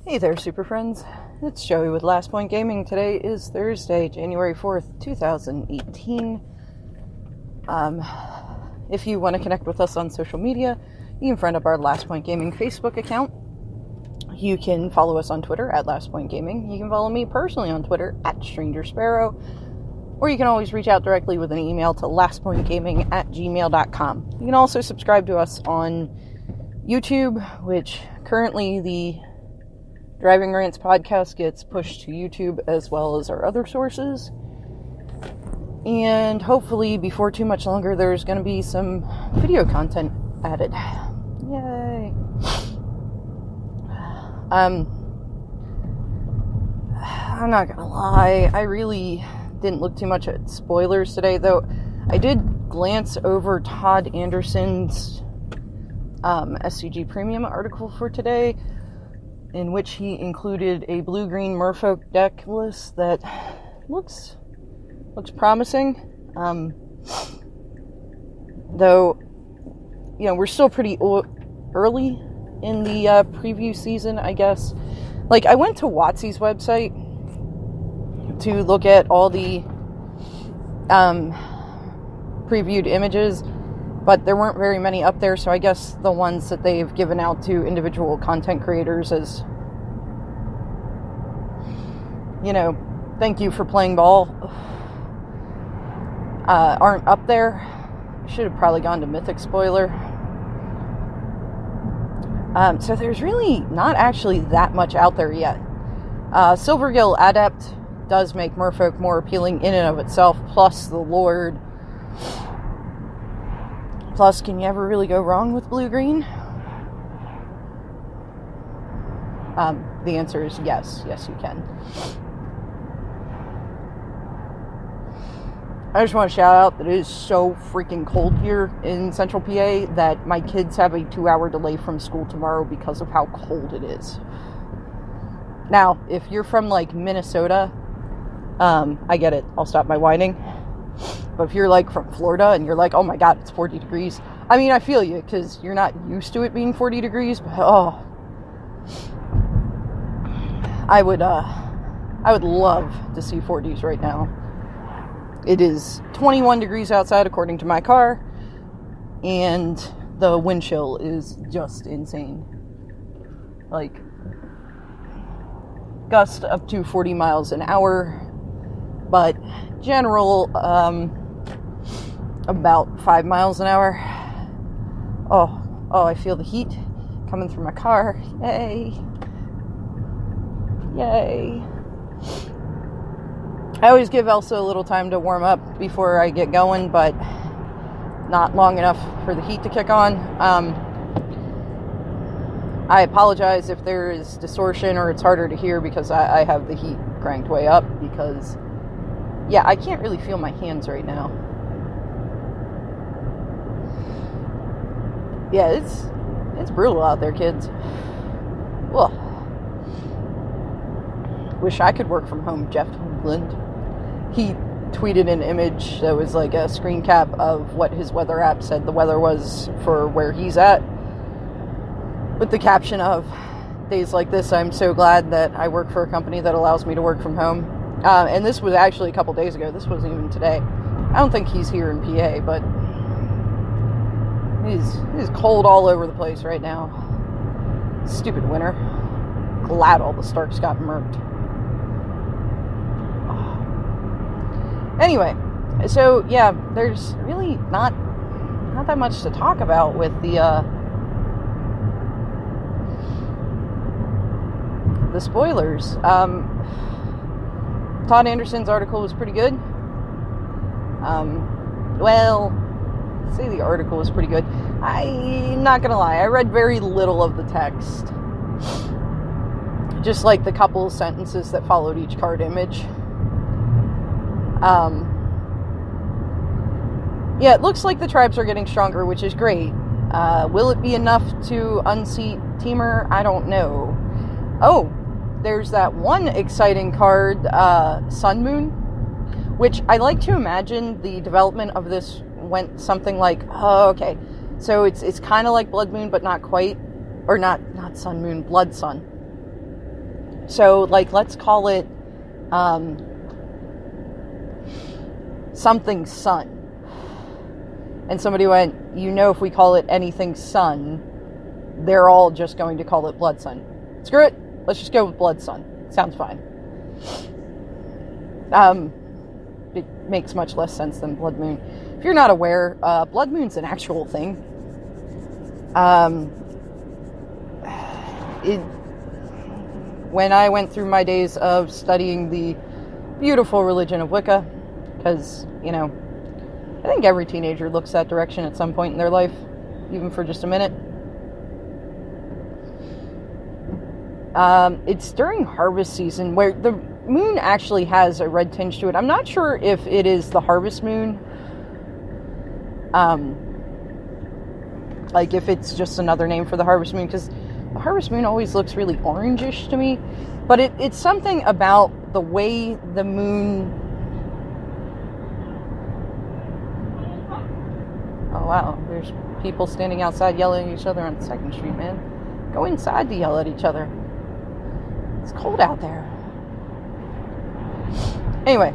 Hey there, super friends. It's Joey with Last Point Gaming. Today is Thursday, January 4th, 2018. If you want to connect with us on social media, you can friend up our Last Point Gaming Facebook account. You can follow us on Twitter at Last Point Gaming. You can follow me personally on Twitter at Stranger Sparrow. Or you can always reach out directly with an email to lastpointgaming@gmail.com. You can also subscribe to us on YouTube, which currently the Driving Rants podcast gets pushed to YouTube as well as our other sources. And hopefully before too much longer there's going to be some video content added. Yay! I'm not gonna lie, I really didn't look too much at spoilers today, though I did glance over Todd Anderson's SCG Premium article for today, in which he included a blue-green Merfolk deck list that looks promising. Though, you know, we're still pretty early in the preview season, I guess. Like, I went to WotC's website to look at all the previewed images, but there weren't very many up there, so I guess the ones that they've given out to individual content creators as, you know, thank you for playing ball, aren't up there. Should have probably gone to Mythic Spoiler. So there's really not actually that much out there yet. Silvergill Adept does make Merfolk more appealing in and of itself, plus the Lord. Plus, can you ever really go wrong with blue-green? The answer is yes. Yes, you can. I just want to shout out that it is so freaking cold here in central PA that my kids have a 2-hour delay from school tomorrow because of how cold it is. Now, if you're from, like, Minnesota, I get it. I'll stop my whining. But if you're, like, from Florida and you're like, oh my god, it's 40 degrees. I mean, I feel you, because you're not used to it being 40 degrees, but, oh. I would love to see 40s right now. It is 21 degrees outside, according to my car, and the wind chill is just insane. Like, gust up to 40 miles an hour, but general, about 5 miles an hour. Oh, I feel the heat coming through my car. Yay. I always give Elsa a little time to warm up before I get going, but not long enough for the heat to kick on. I apologize if there is distortion or it's harder to hear because I have the heat cranked way up because, yeah, I can't really feel my hands right now. Yeah, it's brutal out there, kids. Well, wish I could work from home, Jeff Hoogland. He tweeted an image that was like a screen cap of what his weather app said the weather was for where he's at, with the caption of, days like this, I'm so glad that I work for a company that allows me to work from home. And this was actually a couple days ago. This wasn't even today. I don't think he's here in PA, but he's cold all over the place right now. Stupid winter. Glad all the Starks got murked. Anyway, so yeah, there's really not that much to talk about with the spoilers. Todd Anderson's article was pretty good. Well, say the article was pretty good. I'm not gonna lie, I read very little of the text. Just like the couple sentences that followed each card image. Yeah, it looks like the tribes are getting stronger, which is great. Will it be enough to unseat Teamer? I don't know. Oh, there's that one exciting card, Sun Moon, which I like to imagine the development of this went something like, oh, okay, so it's kind of like Blood Moon, but not quite, or not Sun Moon, Blood Sun. So, like, let's call it something sun. And somebody went, if we call it anything sun, they're all just going to call it blood sun. Screw it. Let's just go with blood sun. Sounds fine. It makes much less sense than blood moon. If you're not aware, blood moon's an actual thing. When I went through my days of studying the beautiful religion of Wicca, because, I think every teenager looks that direction at some point in their life, even for just a minute. It's during harvest season where the moon actually has a red tinge to it. I'm not sure if it is the harvest moon. Like if it's just another name for the harvest moon, because the harvest moon always looks really orangish to me. But it's something about the way the moon... Oh wow, there's people standing outside yelling at each other on 2nd Street, man. Go inside to yell at each other. It's cold out there. Anyway.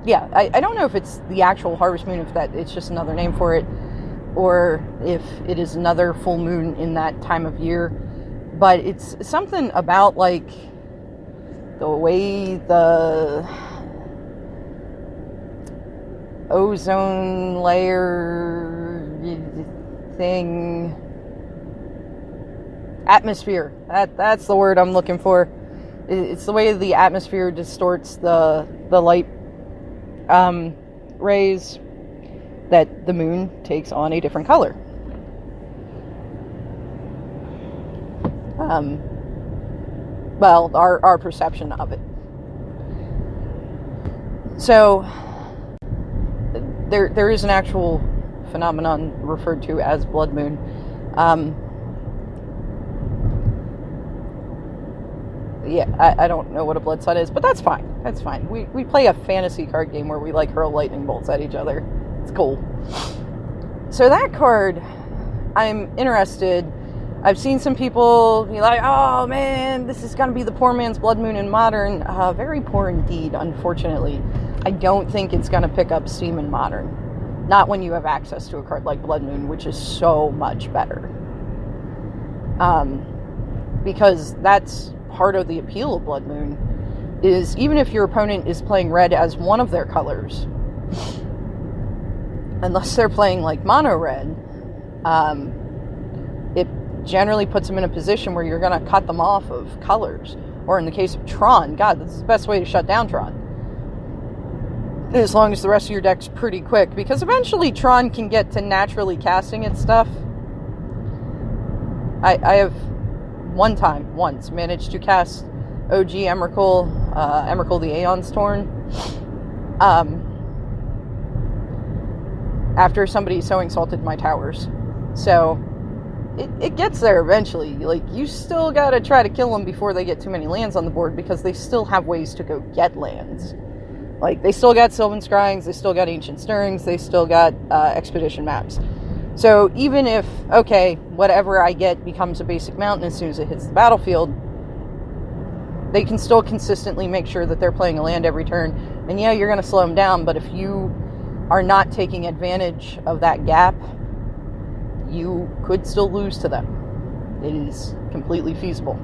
Yeah, I don't know if it's the actual harvest moon, if it's just another name for it, or if it is another full moon in that time of year. But it's something about, like, the way the ozone layer thing... Atmosphere. That's the word I'm looking for. It's the way the atmosphere distorts the light rays that the moon takes on a different color. Well, our perception of it. So there is an actual phenomenon referred to as blood moon. Yeah, I don't know what a blood sun is, but that's fine. That's fine. We play a fantasy card game where we, like, hurl lightning bolts at each other. It's cool. So that card, I'm interested. I've seen some people be like, oh man, this is going to be the poor man's blood moon in Modern. Very poor indeed, unfortunately. I don't think it's going to pick up steam in Modern. Not when you have access to a card like Blood Moon, which is so much better. Because that's part of the appeal of Blood Moon, is even if your opponent is playing red as one of their colors, unless they're playing like mono red, it generally puts them in a position where you're going to cut them off of colors. Or in the case of Tron, God, this is the best way to shut down Tron. As long as the rest of your deck's pretty quick, because eventually Tron can get to naturally casting its stuff. I have once managed to cast OG Emrakul, Emrakul the Aeon's Torn, after somebody sowing salted my towers. So it gets there eventually. Like, you still gotta try to kill them before they get too many lands on the board, because they still have ways to go get lands. Like, they still got Sylvan Scryings, they still got Ancient Stirrings, they still got Expedition Maps. So even if, okay, whatever I get becomes a basic mountain as soon as it hits the battlefield, they can still consistently make sure that they're playing a land every turn. And yeah, you're going to slow them down, but if you are not taking advantage of that gap, you could still lose to them. It is completely feasible.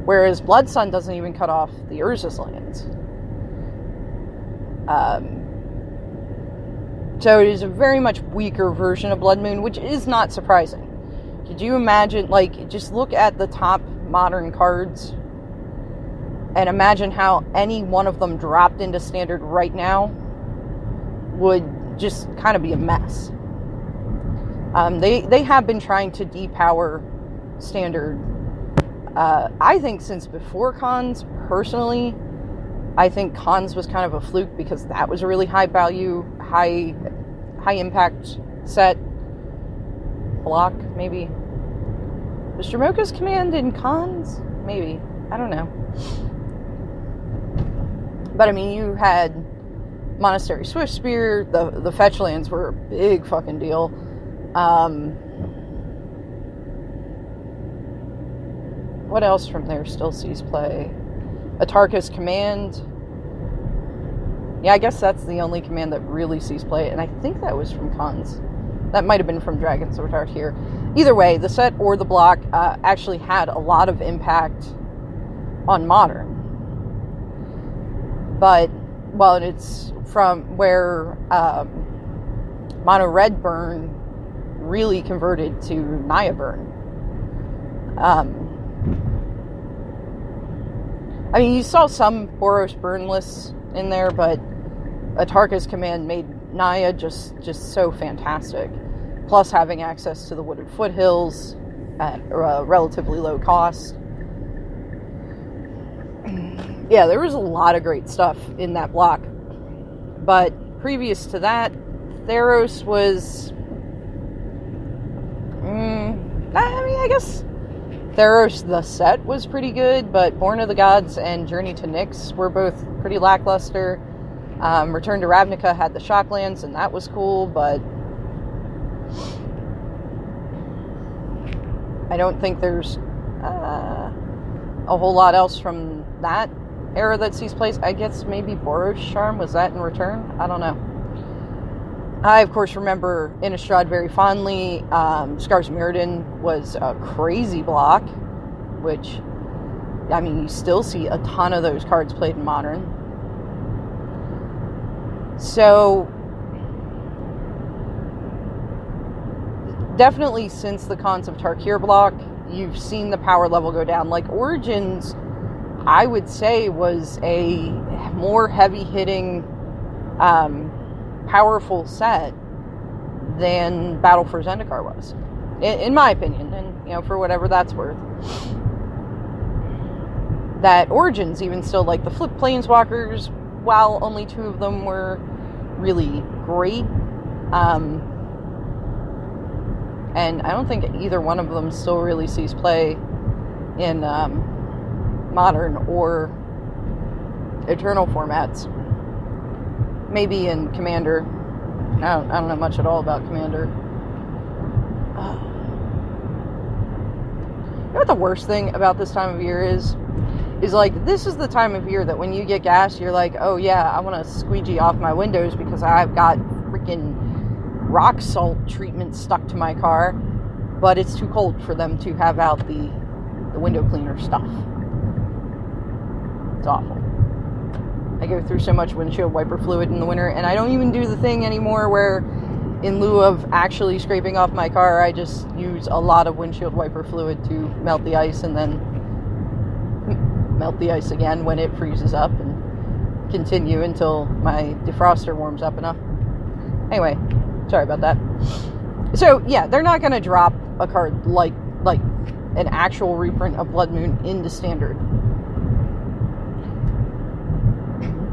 Whereas Blood Sun doesn't even cut off the Urza's lands. So it is a very much weaker version of Blood Moon, which is not surprising. Could you imagine, like, just look at the top Modern cards and imagine how any one of them dropped into Standard right now would just kind of be a mess. They have been trying to depower Standard, I think, since before Cons, personally. I think Cons was kind of a fluke because that was a really high value, high impact set block, maybe. Was Jamoka's Command in Cons? Maybe. I don't know. But I mean, you had Monastery Swiftspear, the Fetchlands were a big fucking deal. What else from there still sees play? Atarka's Command. Yeah, I guess that's the only command that really sees play, and I think that was from Cons. That might have been from Dragon's Sword Art here. Either way, the set or the block actually had a lot of impact on Modern. But, well, it's from where Mono Red Burn really converted to Naya Burn. I mean, you saw some Boros Burn lists in there, but Atarka's Command made Naya just so fantastic. Plus having access to the wooded foothills at a relatively low cost. Yeah, there was a lot of great stuff in that block. But previous to that, Theros was... I guess Theros the set was pretty good, but Born of the Gods and Journey to Nyx were both pretty lackluster. Return to Ravnica had the Shocklands, and that was cool, but I don't think there's a whole lot else from that era that sees plays. I guess maybe Boros Charm, was that in Return? I don't know. I, of course, remember Innistrad very fondly. Scars Mirrodin was a crazy block, which, I mean, you still see a ton of those cards played in Modern. So, definitely since the Cons of Tarkir block, you've seen the power level go down. Like, Origins, I would say, was a more heavy-hitting, powerful set than Battle for Zendikar was, in my opinion, and for whatever that's worth. That Origins even still, like the Flip Planeswalkers, while only 2 of them were really great, and I don't think either one of them still really sees play in Modern or Eternal formats. Maybe in Commander. I don't know much at all about Commander. You know what the worst thing about this time of year is like, this is the time of year that when you get gas, you're like, oh yeah, I want to squeegee off my windows because I've got freaking rock salt treatment stuck to my car, but it's too cold for them to have out the window cleaner stuff. It's awful. I go through so much windshield wiper fluid in the winter, and I don't even do the thing anymore where, in lieu of actually scraping off my car, I just use a lot of windshield wiper fluid to melt the ice and then melt the ice again when it freezes up and continue until my defroster warms up enough. Anyway, sorry about that. So, yeah, they're not going to drop a card like an actual reprint of Blood Moon into Standard.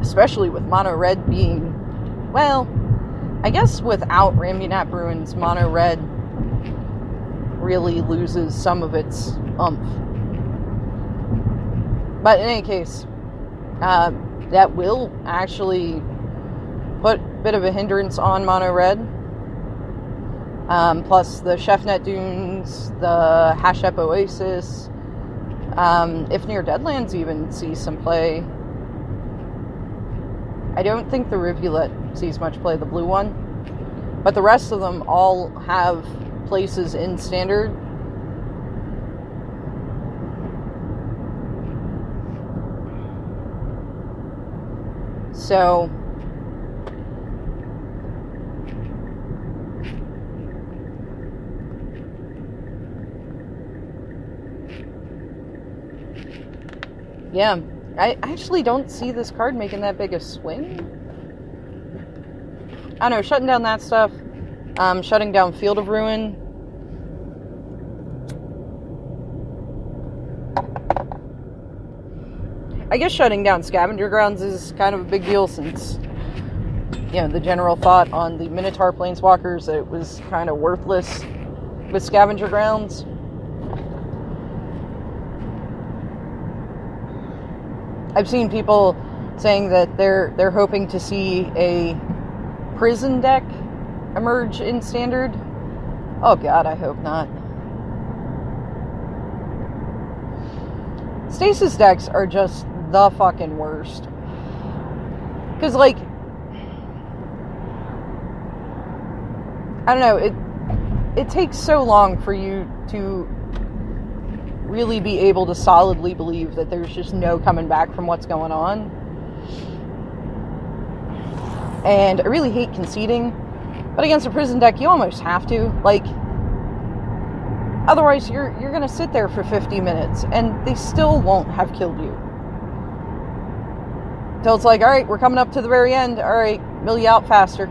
Especially with Mono Red being, well, I guess without Rambunet Bruins, Mono Red really loses some of its oomph. But in any case, that will actually put a bit of a hindrance on Mono Red. Plus the Chefnet Dunes, the Hashep Oasis, if Near Deadlands even sees some play. I don't think the Rivulet sees much play, the blue one. But the rest of them all have places in Standard. So, yeah. I actually don't see this card making that big a swing. I don't know, shutting down that stuff, shutting down Field of Ruin. I guess shutting down Scavenger Grounds is kind of a big deal since, the general thought on the Minotaur Planeswalkers that it was kind of worthless with Scavenger Grounds. I've seen people saying that they're hoping to see a prison deck emerge in Standard. Oh god, I hope not. Stasis decks are just the fucking worst. Because, like, I don't know, it takes so long for you to really be able to solidly believe that there's just no coming back from what's going on. And I really hate conceding, but against a prison deck, you almost have to. Like, otherwise you're gonna sit there for 50 minutes, and they still won't have killed you. Till it's like, alright, we're coming up to the very end. Alright, mill you out faster.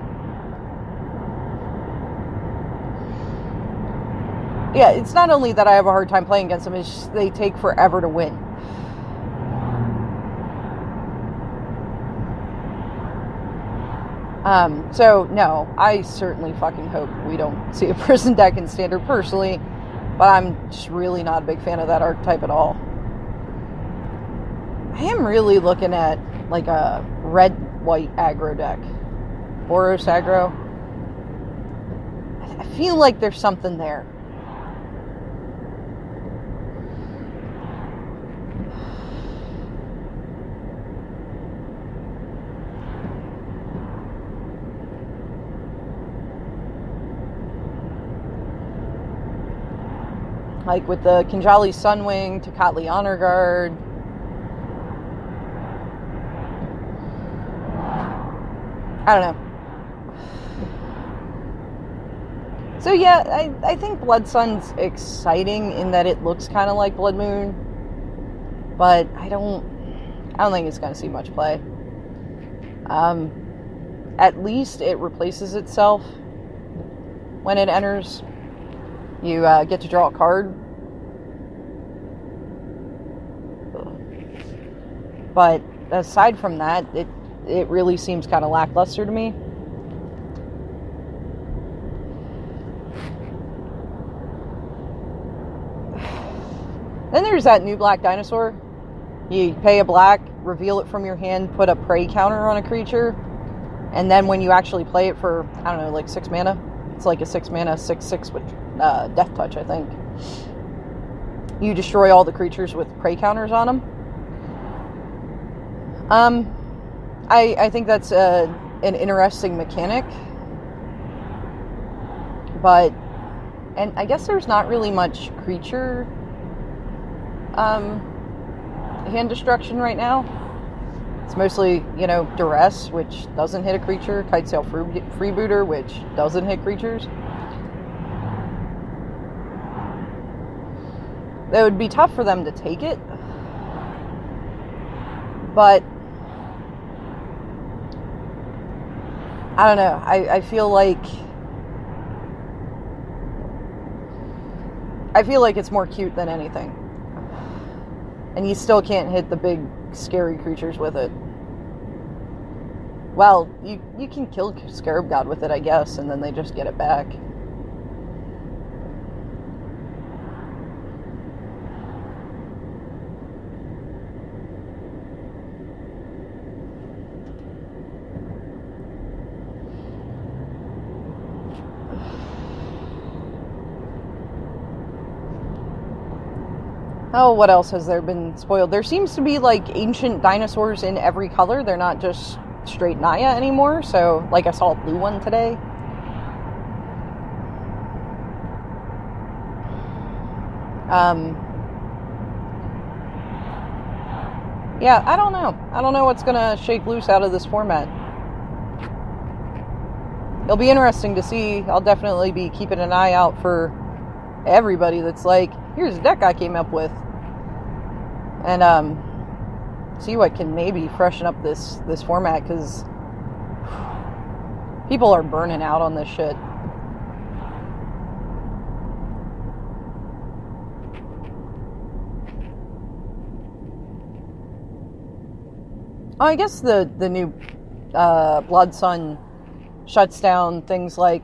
Yeah, it's not only that I have a hard time playing against them, it's just they take forever to win. So, no, I certainly fucking hope we don't see a prison deck in Standard personally, but I'm just really not a big fan of that archetype at all. I am really looking at, like, a red-white aggro deck. Boros aggro. I feel like there's something there. Like with the Kinjali Sunwing, Tocatli Honor Guard. I don't know. So yeah, I think Blood Sun's exciting in that it looks kind of like Blood Moon, but I don't think it's going to see much play. At least it replaces itself when it enters. You get to draw a card. But aside from that, it really seems kind of lackluster to me. Then there's that new black dinosaur. You pay a black, reveal it from your hand, put a prey counter on a creature, and then when you actually play it for, I don't know, like 6 mana, it's like a 6 mana, 6/6 with Death Touch, I think. You destroy all the creatures with prey counters on them. I think that's an interesting mechanic, but, and I guess there's not really much creature hand destruction right now. It's mostly, you know, Duress, which doesn't hit a creature, Kitesail Freebooter, which doesn't hit creatures. It would be tough for them to take it, but I don't know. I feel like it's more cute than anything, and you still can't hit the big scary creatures with it. Well, you can kill Scarab God with it, I guess, and then they just get it back. Oh, what else has there been spoiled? There seems to be, like, ancient dinosaurs in every color. They're not just straight Naya anymore. So, like, I saw a blue one today. Yeah, I don't know. I don't know what's gonna shake loose out of this format. It'll be interesting to see. I'll definitely be keeping an eye out for everybody that's like, here's a deck I came up with. And, see what can maybe freshen up this format, because people are burning out on this shit. Oh, I guess the new Blood Sun shuts down things like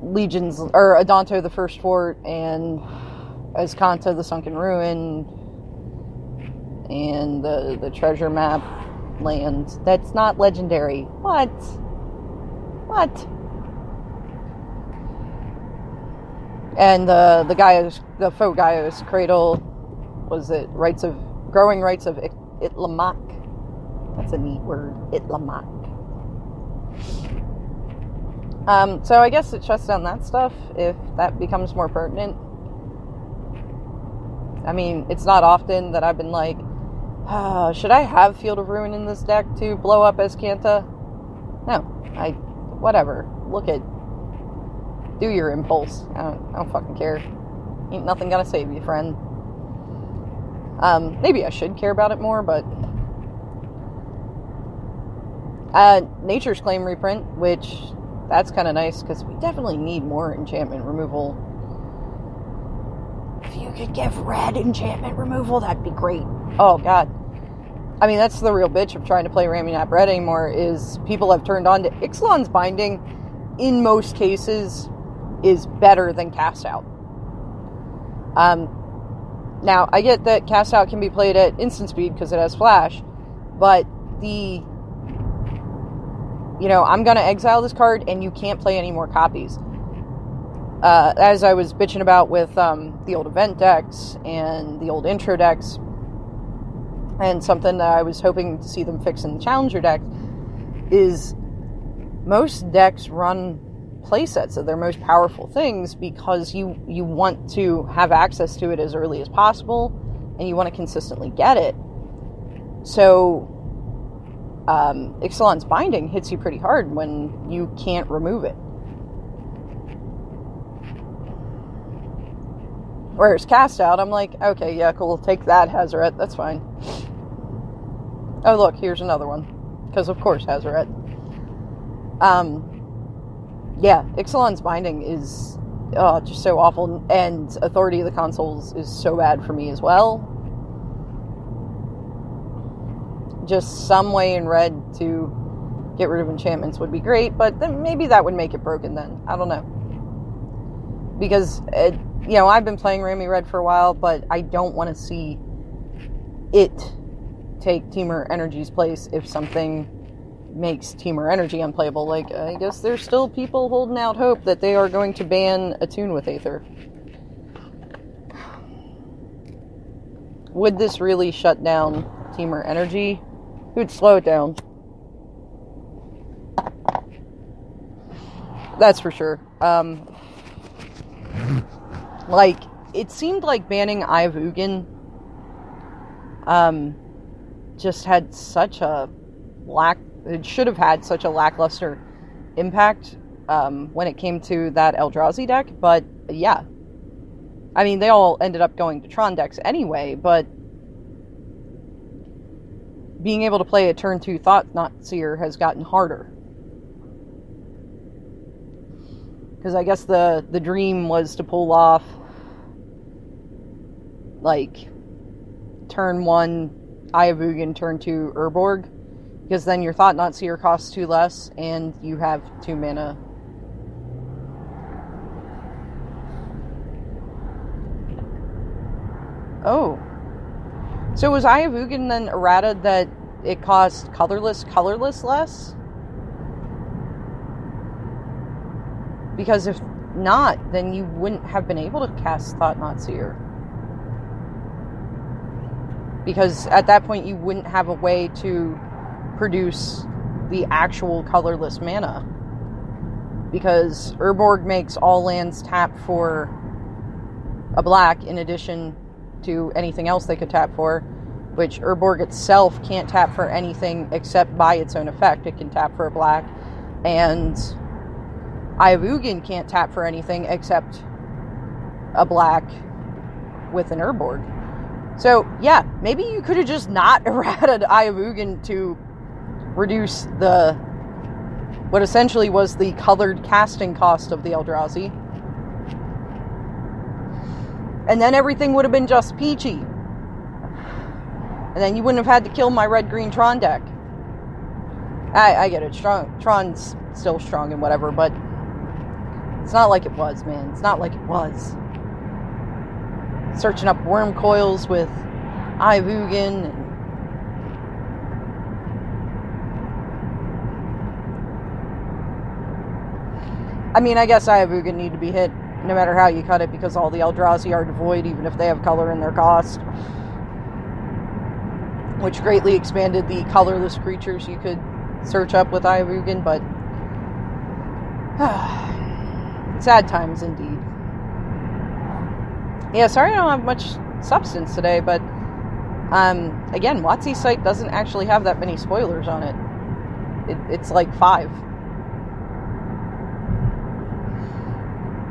Legions, or Adanto the First Fort, and Azcanta the Sunken Ruin. and the treasure map land. That's not legendary. What? And the faux Gaius cradle, was it growing rights of Itlamak? That's a neat word, Itlamak. So I guess it shuts down that stuff if that becomes more pertinent. I mean, it's not often that I've been like, should I have Field of Ruin in this deck to blow up Escanta? No, whatever. Do your impulse. I don't fucking care. Ain't nothing gonna save you, friend. Maybe I should care about it more, but Nature's Claim reprint, which that's kind of nice because we definitely need more enchantment removal. If you could give red enchantment removal, that'd be great. Oh god. I mean, that's the real bitch of trying to play Ramunap Red anymore, is people have turned on to Ixalan's Binding. In most cases, is better than Cast Out. Now, I get that Cast Out can be played at instant speed because it has flash, but I'm going to exile this card and you can't play any more copies. As I was bitching about with the old event decks and the old intro decks, and something that I was hoping to see them fix in the Challenger deck, is most decks run playsets of their most powerful things because you want to have access to it as early as possible, and you want to consistently get it. So Ixalan's Binding hits you pretty hard when you can't remove it. Whereas Cast Out, I'm like, okay, yeah, cool, take that, Hazoret, that's fine. Oh, look, here's another one. Because, of course, Hazoret. Yeah, Ixalan's Binding is just so awful, and Authority of the Consuls is so bad for me as well. Just some way in red to get rid of enchantments would be great, but then maybe that would make it broken then. I don't know. Because, I've been playing Rami Red for a while, but I don't want to see it take Temur Energy's place if something makes Temur Energy unplayable. Like, I guess there's still people holding out hope that they are going to ban Attune with Aether. Would this really shut down Temur Energy? It would slow it down. That's for sure. It seemed like banning Eye of Ugin just had such a it should have had such a lackluster impact when it came to that Eldrazi deck, but yeah. I mean, they all ended up going to Tron decks anyway, but being able to play a turn 2 Thought-Knot Seer has gotten harder. Because I guess the dream was to pull off, turn 1 Eye of Ugin, turn 2 Urborg, because then your Thought-Knot Seer costs 2 less, and you have 2 mana. Oh. So was Eye of Ugin then errata that it cost colorless less? Because if not, then you wouldn't have been able to cast Thought-Knot Seer. Because at that point you wouldn't have a way to produce the actual colorless mana. Because Urborg makes all lands tap for a black in addition to anything else they could tap for, which Urborg itself can't tap for anything except by its own effect. It can tap for a black, and Eye of Ugin can't tap for anything except a black with an Urborg. So, yeah, maybe you could have just not errated Eye of Ugin to reduce what essentially was the colored casting cost of the Eldrazi. And then everything would have been just peachy. And then you wouldn't have had to kill my red-green Tron deck. I get it. Tron's still strong and whatever, but it's not like it was, man. It's not like it was. Searching up worm coils with Ivugan. I mean, I guess Ivugan need to be hit no matter how you cut it, because all the Eldrazi are devoid, even if they have color in their cost. Which greatly expanded the colorless creatures you could search up with Ivugan, but sad times indeed. Yeah, sorry I don't have much substance today, but again, WotC's site doesn't actually have that many spoilers on it. It's like 5.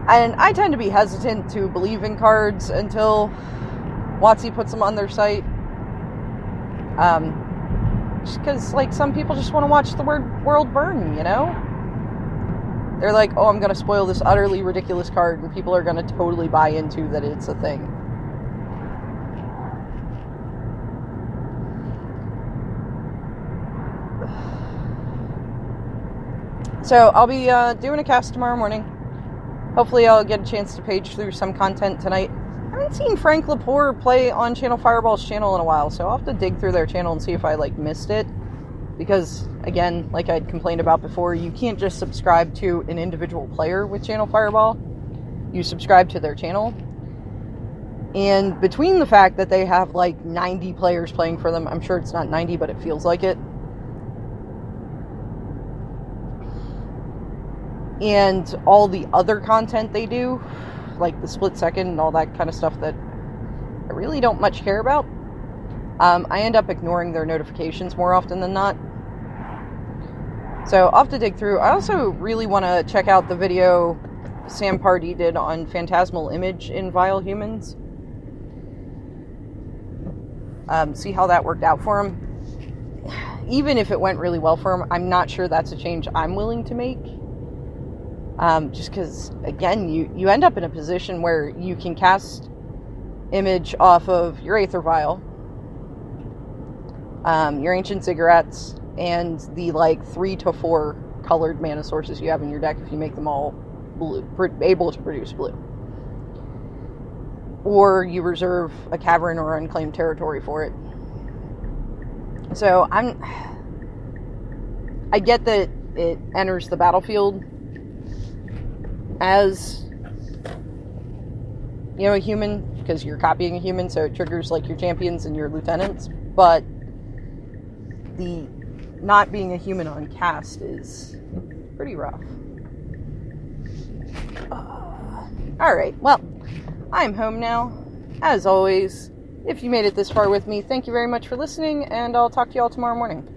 And I tend to be hesitant to believe in cards until WotC puts them on their site. Just because, like, some people just want to watch the world burn, you know? They're like, oh, I'm going to spoil this utterly ridiculous card, and people are going to totally buy into that it's a thing. So, I'll be doing a cast tomorrow morning. Hopefully I'll get a chance to page through some content tonight. I haven't seen Frank Lepore play on Channel Fireball's channel in a while, so I'll have to dig through their channel and see if I, like, missed it. Because, again, like I'd complained about before, you can't just subscribe to an individual player with Channel Fireball. You subscribe to their channel. And between the fact that they have, like, 90 players playing for them, I'm sure it's not 90, but it feels like it. And all the other content they do, like the split second and all that kind of stuff that I really don't much care about, I end up ignoring their notifications more often than not. So I'll have to dig through. I also really want to check out the video Sam Pardee did on Phantasmal Image in Vile Humans. See how that worked out for him. Even if it went really well for him, I'm not sure that's a change I'm willing to make. Just because, again, you end up in a position where you can cast Image off of your Aether Vial, your Ancient Ziggurats, and the, like, 3 to 4 colored mana sources you have in your deck if you make them all blue, able to produce blue. Or you reserve a cavern or unclaimed territory for it. So, I get that it enters the battlefield as, you know, a human, because you're copying a human, so it triggers, like, your champions and your lieutenants, but the not being a human on cast is pretty rough. Alright, well, I'm home now. As always, if you made it this far with me, thank you very much for listening, and I'll talk to you all tomorrow morning.